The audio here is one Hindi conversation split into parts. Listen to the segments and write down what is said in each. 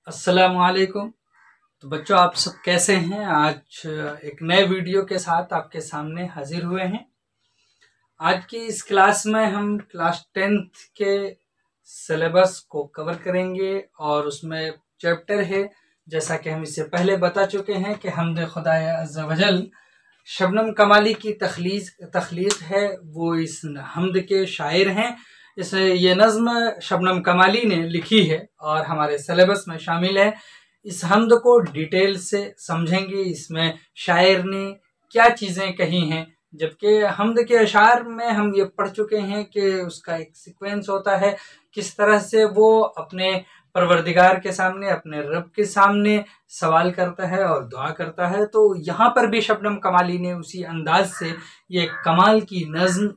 अस्सलामुअलैकुम। तो बच्चों, आप सब कैसे हैं? आज एक नए वीडियो के साथ आपके सामने हाजिर हुए हैं। आज की इस क्लास में हम क्लास 10th के सिलेबस को कवर करेंगे और उसमें चैप्टर है, जैसा कि हम इससे पहले बता चुके हैं कि हमद खुदाए अज़्ज़ा वजल शबनम कमाली की तख्लीक है। वो इस हमद के शायर हैं। ये नज़्म शबनम कमाली ने लिखी है और हमारे सिलेबस में शामिल है। इस हमद को डिटेल से समझेंगे, इसमें शायर ने क्या चीज़ें कही हैं। जबकि हमद के अशार में हम ये पढ़ चुके हैं कि उसका एक सीक्वेंस होता है, किस तरह से वो अपने परवरदिगार के सामने, अपने रब के सामने सवाल करता है और दुआ करता है। तो यहाँ पर भी शबनम कमाली ने उसी अंदाज से ये कमाल की नज़्म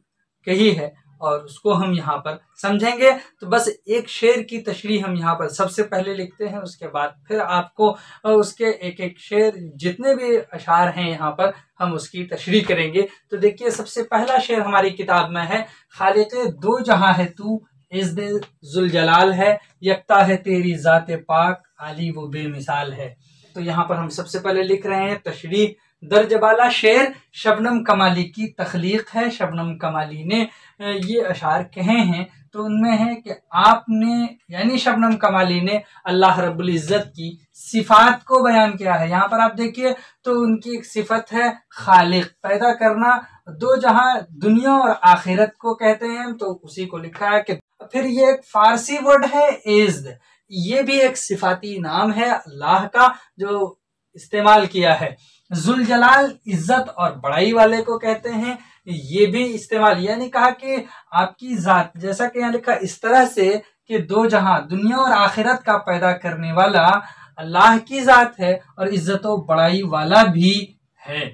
कही है और उसको हम यहाँ पर समझेंगे। तो बस एक शेर की तशरीह हम यहाँ पर सबसे पहले लिखते हैं, उसके बाद फिर आपको उसके एक एक शेर, जितने भी अशार हैं यहाँ पर, हम उसकी तशरीह करेंगे। तो देखिए, सबसे पहला शेर हमारी किताब में है, खालिक़े दो जहां है तू, इज़्ज़ जुल जलाल है, यकता है तेरी ज़ाते पाक, आली वो बेमिसाल है। तो यहाँ पर हम सबसे पहले लिख रहे हैं तशरीह। दर्ज बाला शेर शबनम कमाली की तख्लीक है। शबनम कमाली ने ये अशार कहे हैं, तो उनमें है कि आपने, यानी शबनम कमाली ने अल्लाह रब्बुल इज़्ज़त की सिफात को बयान किया है। यहाँ पर आप देखिए तो उनकी एक सिफत है खालिक, पैदा करना। दो जहां दुनिया और आखिरत को कहते हैं, तो उसी को लिखा है। कि फिर ये एक फारसी वर्ड है इज़्ज़, ये भी एक सिफाती नाम है अल्लाह का जो इस्तेमाल किया है। जुल जलाल इज्जत और बड़ाई वाले को कहते हैं, ये भी इस्तेमाल, यानी कहा कि आपकी जात, जैसा कि यहाँ लिखा इस तरह से कि दो जहां दुनिया और आखिरत का पैदा करने वाला अल्लाह की जात है और इज्जत और बड़ाई वाला भी है।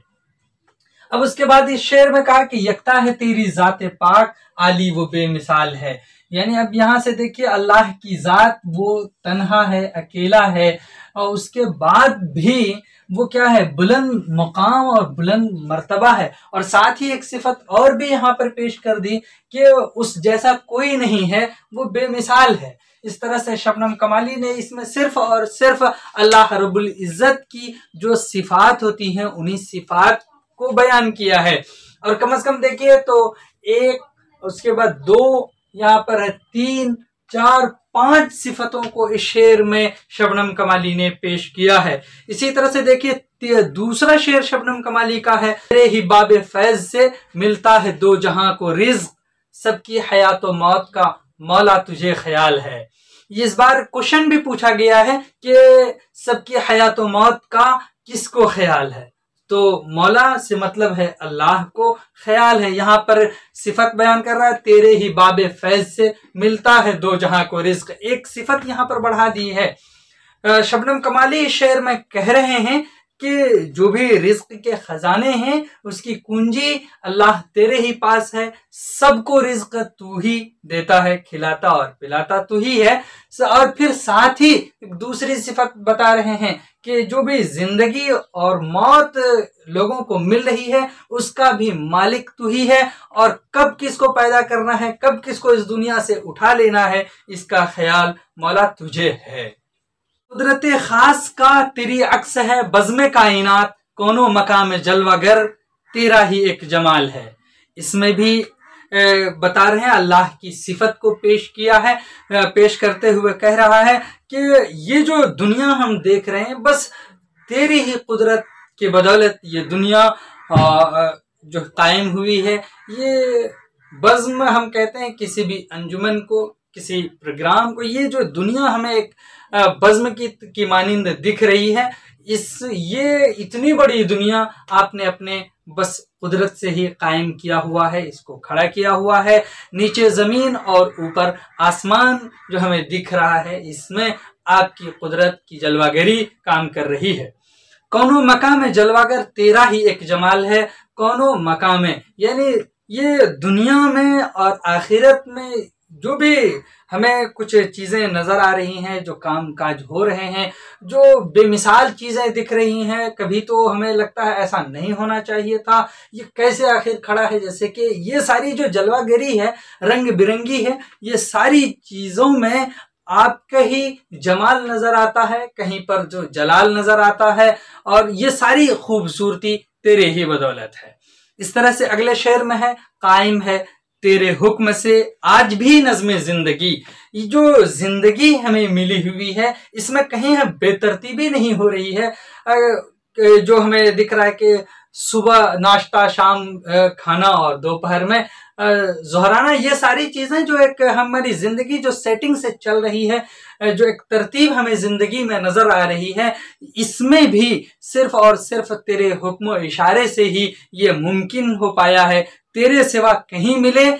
अब उसके बाद इस शेर में कहा कि यकता है तेरी जाते पाक, आली वो बेमिसाल है। यानी अब यहाँ से देखिए, अल्लाह की जात वो तन्हा है, अकेला है, और उसके बाद भी वो क्या है, बुलंद मुकाम और बुलंद मर्तबा है। और साथ ही एक सिफत और भी यहाँ पर पेश कर दी कि उस जैसा कोई नहीं है, वो बेमिसाल है। इस तरह से शबनम कमाली ने इसमें सिर्फ और सिर्फ अल्लाह रब्बुल इज़्ज़त की जो सिफात होती हैं, उन्हीं सिफात को बयान किया है। और कम से कम देखिए तो एक, उसके बाद दो, यहाँ पर है तीन, चार, पांच सिफतों को इस शेर में शबनम कमाली ने पेश किया है। इसी तरह से देखिए, दूसरा शेर शबनम कमाली का है, तेरे ही बाबे फैज से मिलता है दो जहां को रिज़्क़, सबकी हयात और मौत का मौला तुझे ख्याल है। इस बार क्वेश्चन भी पूछा गया है कि सबकी हयात और मौत का किसको ख्याल है, तो मौला से मतलब है अल्लाह को ख्याल है। यहाँ पर सिफत बयान कर रहा है, तेरे ही बाबे फैज से मिलता है दो जहां को रिज़्क़, एक सिफत यहाँ पर बढ़ा दी है। शबनम कमाली इस शेर में कह रहे हैं कि जो भी रिज़्क़ के खजाने हैं, उसकी कुंजी अल्लाह तेरे ही पास है, सबको रिज़्क़ तू ही देता है, खिलाता और पिलाता तू ही है। और फिर साथ ही दूसरी सिफत बता रहे हैं कि जो भी जिंदगी और मौत लोगों को मिल रही है, उसका भी मालिक तू ही है, और कब किसको पैदा करना है, कब किसको इस दुनिया से उठा लेना है, इसका ख्याल मौला तुझे है। कुदरते खास का तेरी अक्स है बज़्मे कायनात, कोनो मकाम जलवागर तेरा ही एक जमाल है। इसमें भी बता रहे हैं, अल्लाह की सिफत को पेश किया है। पेश करते हुए कह रहा है कि ये जो दुनिया हम देख रहे हैं, बस तेरी ही कुदरत की बदौलत ये दुनिया जो कायम हुई है। ये बज़्म हम कहते हैं किसी भी अंजुमन को, किसी प्रोग्राम को। ये जो दुनिया हमें एक बज़्म की मानिंद दिख रही है, ये इतनी बड़ी दुनिया आपने अपने बस कुदरत से ही कायम किया हुआ है, इसको खड़ा किया हुआ है। नीचे जमीन और ऊपर आसमान जो हमें दिख रहा है, इसमें आपकी कुदरत की जलवागरी काम कर रही है। कौनो मकाम जलवागर तेरा ही एक जमाल है, कौनो मकाम, यानी ये दुनिया में और आखिरत में जो भी हमें कुछ चीजें नजर आ रही हैं, जो काम काज हो रहे हैं, जो बेमिसाल चीजें दिख रही हैं, कभी तो हमें लगता है ऐसा नहीं होना चाहिए था, ये कैसे आखिर खड़ा है। जैसे कि ये सारी जो जलवागरी है, रंग बिरंगी है, ये सारी चीजों में आपका ही जमाल नजर आता है, कहीं पर जो जलाल नजर आता है, और ये सारी खूबसूरती तेरे ही बदौलत है। इस तरह से अगले शेर में है, कायम है तेरे हुक्म से आज भी नज़्मे जिंदगी। ये जो जिंदगी हमें मिली हुई है इसमें कहीं बेतरतीबी नहीं हो रही है। जो हमें दिख रहा है कि सुबह नाश्ता, शाम खाना और दोपहर में ज़ोहराना, ये सारी चीजें जो एक हमारी जिंदगी जो सेटिंग से चल रही है, जो एक तरतीब हमें जिंदगी में नजर आ रही है, इसमें भी सिर्फ और सिर्फ तेरे हुक्म इशारे से ही ये मुमकिन हो पाया है। तेरे सिवा कहीं मिले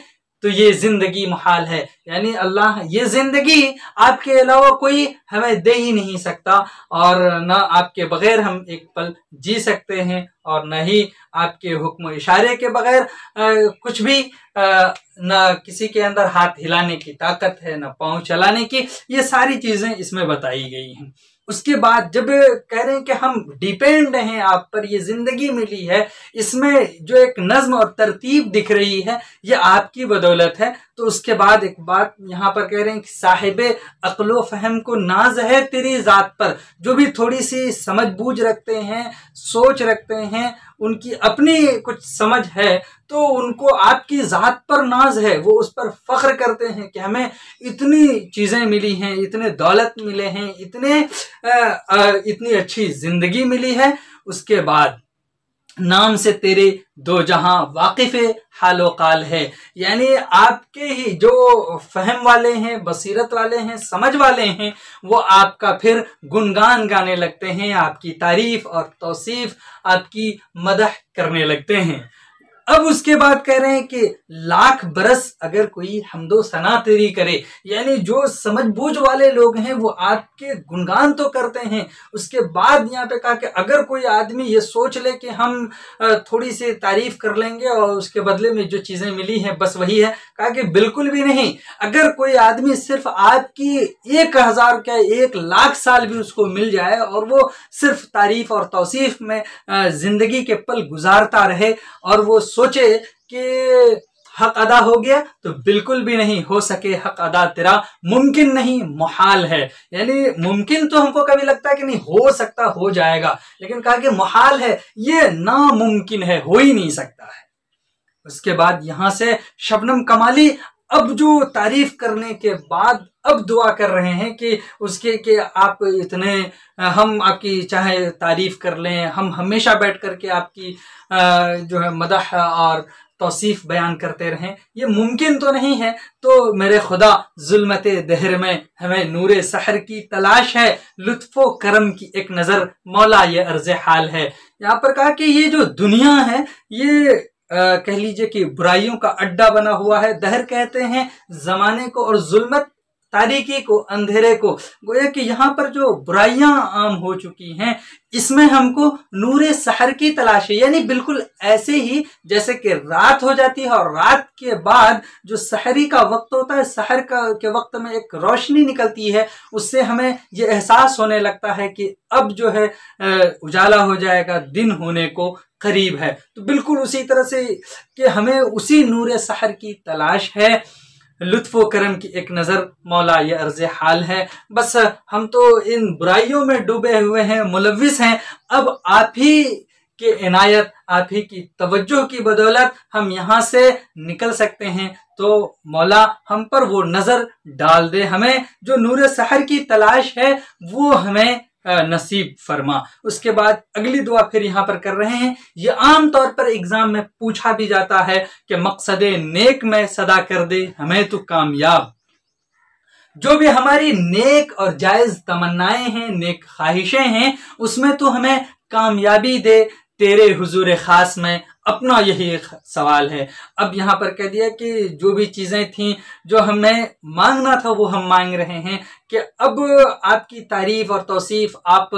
तो ये जिंदगी मुहाल है। यानी अल्लाह, ये जिंदगी आपके अलावा कोई हमें दे ही नहीं सकता, और न आपके बगैर हम एक पल जी सकते हैं, और न ही आपके हुक्म इशारे के बगैर कुछ भी, न किसी के अंदर हाथ हिलाने की ताकत है, न पाँव चलाने की। ये सारी चीजें इसमें बताई गई हैं। उसके बाद जब कह रहे हैं कि हम डिपेंड हैं आप पर, ये जिंदगी मिली है, इसमें जो एक नज्म और तरतीब दिख रही है ये आपकी बदौलत है। तो उसके बाद एक बात यहाँ पर कह रहे हैं कि साहिबे अक्लो फहम को नाज है तेरी जात पर। जो भी थोड़ी सी समझ बूझ रखते हैं, सोच रखते हैं, उनकी अपनी कुछ समझ है, तो उनको आपकी जात पर नाज है। वो उस पर फख्र करते हैं कि हमें इतनी चीजें मिली हैं, इतने दौलत मिले हैं, इतनी अच्छी जिंदगी मिली है। उसके बाद नाम से तेरे दो जहां वाकिफ़े हालो काल है। यानी आपके ही जो फहम वाले हैं, बसीरत वाले हैं, समझ वाले हैं, वो आपका फिर गुणगान गाने लगते हैं, आपकी तारीफ और तौसीफ, आपकी मदह करने लगते हैं। अब उसके बाद कह रहे हैं कि लाख बरस अगर कोई हमदो सना तेरी करे। यानी जो समझ बूझ वाले लोग हैं वो आपके गुणगान तो करते हैं। उसके बाद यहाँ पे कहा कि अगर कोई आदमी ये सोच ले कि हम थोड़ी सी तारीफ कर लेंगे और उसके बदले में जो चीजें मिली हैं बस वही है, कहा कि बिल्कुल भी नहीं। अगर कोई आदमी सिर्फ आपकी 1000 क्या 1,00,000 साल भी उसको मिल जाए और वो सिर्फ तारीफ और तौसीफ में जिंदगी के पल गुजारता रहे और वो सोचे कि हक अदा हो गया, तो बिल्कुल भी नहीं हो सके हक अदा तेरा, मुमकिन नहीं, मुहाल है। यानी मुमकिन तो हमको कभी लगता है कि नहीं हो सकता, हो जाएगा, लेकिन कहा कि मुहाल है, ये नामुमकिन है, हो ही नहीं सकता है। उसके बाद यहां से शबनम कमाली अब जो तारीफ करने के बाद अब दुआ कर रहे हैं कि उसके कि आप इतने, हम आपकी चाहे तारीफ कर लें, हम हमेशा बैठ करके आपकी जो है मदह और तौसीफ बयान करते रहें, ये मुमकिन तो नहीं है। तो मेरे खुदा जुल्मते दहर में हमें नूरे सहर की तलाश है, लुत्फो करम की एक नजर मौला ये अर्ज़ हाल है। यहाँ पर कहा कि ये जो दुनिया है ये कह लीजिए कि बुराइयों का अड्डा बना हुआ है। दहर कहते हैं जमाने को और जुल्मत तारीकी को, अंधेरे को। गोया कि यहाँ पर जो बुराइयां आम हो चुकी हैं इसमें हमको नूरे सहर की तलाश है। यानी बिल्कुल ऐसे ही जैसे कि रात हो जाती है और रात के बाद जो सहरी का वक्त होता है, सहर के वक्त में एक रोशनी निकलती है, उससे हमें ये एहसास होने लगता है कि अब जो है उजाला हो जाएगा, दिन होने को करीब है। तो बिल्कुल उसी तरह से कि हमें उसी नूरे सहर की तलाश है, लुत्फ़ो करम की एक नज़र मौला ये अर्ज़ हाल है। बस हम तो इन बुराइयों में डूबे हुए हैं, मुलव्विस हैं। अब आप ही के इनायत, आप ही की तवज्जो की बदौलत हम यहाँ से निकल सकते हैं। तो मौला हम पर वो नज़र डाल दे, हमें जो नूर सहर की तलाश है वो हमें नसीब फरमा। उसके बाद अगली दुआ फिर यहाँ पर कर रहे हैं। ये आम तौर पर एग्जाम में पूछा भी जाता है कि मकसदे नेक में सदा कर दे हमें तो कामयाब। जो भी हमारी नेक और जायज तमन्नाएं हैं, नेक ख्वाहिशें हैं, उसमें तो हमें कामयाबी दे। तेरे हुजूर खास में अपना यही एक सवाल है। अब यहाँ पर कह दिया कि जो भी चीजें थी जो हमें मांगना था वो हम मांग रहे हैं, कि अब आपकी तारीफ और तौसीफ, आप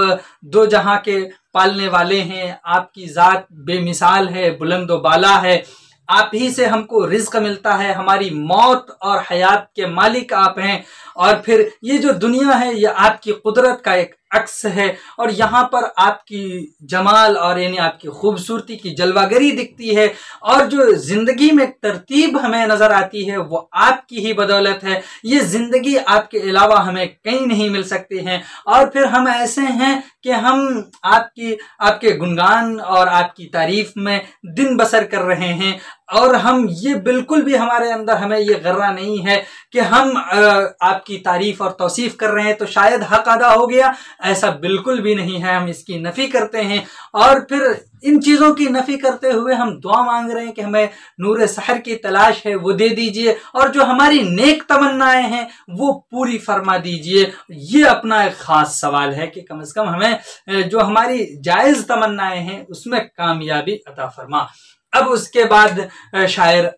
दो जहां के पालने वाले हैं, आपकी जात बेमिसाल है, बुलंदो बाला है, आप ही से हमको रिज्क मिलता है, हमारी मौत और हयात के मालिक आप हैं, और फिर ये जो दुनिया है ये आपकी कुदरत का एक अक्स है और यहाँ पर आपकी जमाल और यानी आपकी खूबसूरती की जलवागरी दिखती है और जो जिंदगी में तरतीब हमें नजर आती है वो आपकी ही बदौलत है। ये जिंदगी आपके अलावा हमें कहीं नहीं मिल सकती है और फिर हम ऐसे हैं कि हम आपके गुणगान और आपकी तारीफ में दिन बसर कर रहे हैं और हम ये बिल्कुल भी हमारे अंदर हमें ये गर्रा नहीं है कि हम आपकी तारीफ और तौसीफ कर रहे हैं तो शायद हक अदा हो गया, ऐसा बिल्कुल भी नहीं है। हम इसकी नफी करते हैं और फिर इन चीजों की नफी करते हुए हम दुआ मांग रहे हैं कि हमें नूर सहर की तलाश है वो दे दीजिए और जो हमारी नेक तमन्नाएं हैं वो पूरी फरमा दीजिए। ये अपना एक खास सवाल है कि कम से कम हमें जो हमारी जायज तमन्नाएं हैं उसमें कामयाबी अता फरमा। अब उसके बाद शायर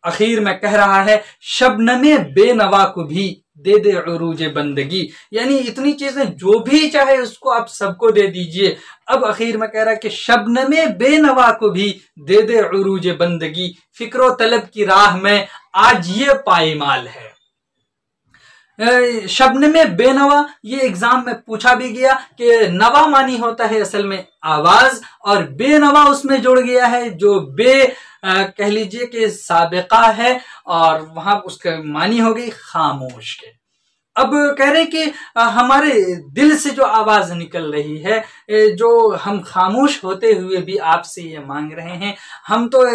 आखिर में कह रहा है, शबनमे बेनवा को भी दे दे उरूज बंदगी, यानी इतनी चीजें जो भी चाहे उसको आप सबको दे दीजिए। अब आखिर में कह रहा है कि शबनमे बेनवा को भी दे दे उरूज बंदगी, फिक्रो तलब की राह में आज ये पायमाल है। शबनमे बेनवा ये एग्जाम में पूछा भी गया कि नवा मानी होता है असल में आवाज और बेनवा उसमें जुड़ गया है जो कह लीजिए कि साबिका है और वहां उसका मानी हो गई खामोश के। अब कह रहे कि हमारे दिल से जो आवाज निकल रही है, जो हम खामोश होते हुए भी आपसे ये मांग रहे हैं, हम तो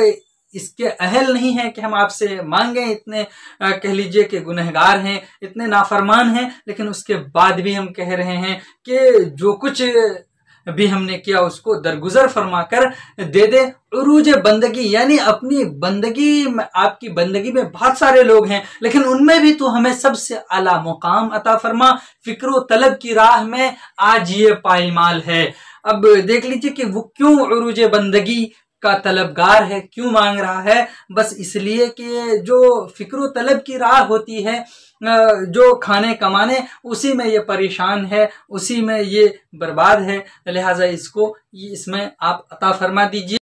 इसके अहल नहीं है कि हम आपसे मांगे, इतने कह लीजिए कि गुनहगार हैं, इतने नाफरमान हैं, लेकिन उसके बाद भी हम कह रहे हैं कि जो कुछ भी हमने किया उसको दरगुजर फरमा कर दे दे उरूज बंदगी, यानी अपनी बंदगी में, आपकी बंदगी में बहुत सारे लोग हैं लेकिन उनमें भी तू हमें सबसे आला मुकाम अता फरमा, फिक्रो तलब की राह में आज ये पायमाल है। अब देख लीजिए कि वो क्यों उरूज बंदगी का तलबगार है, क्यों मांग रहा है, बस इसलिए कि जो फिक्रो तलब की राह होती है, जो खाने कमाने, उसी में ये परेशान है, उसी में ये बर्बाद है, लिहाजा इसको इसमें आप अता फरमा दीजिए।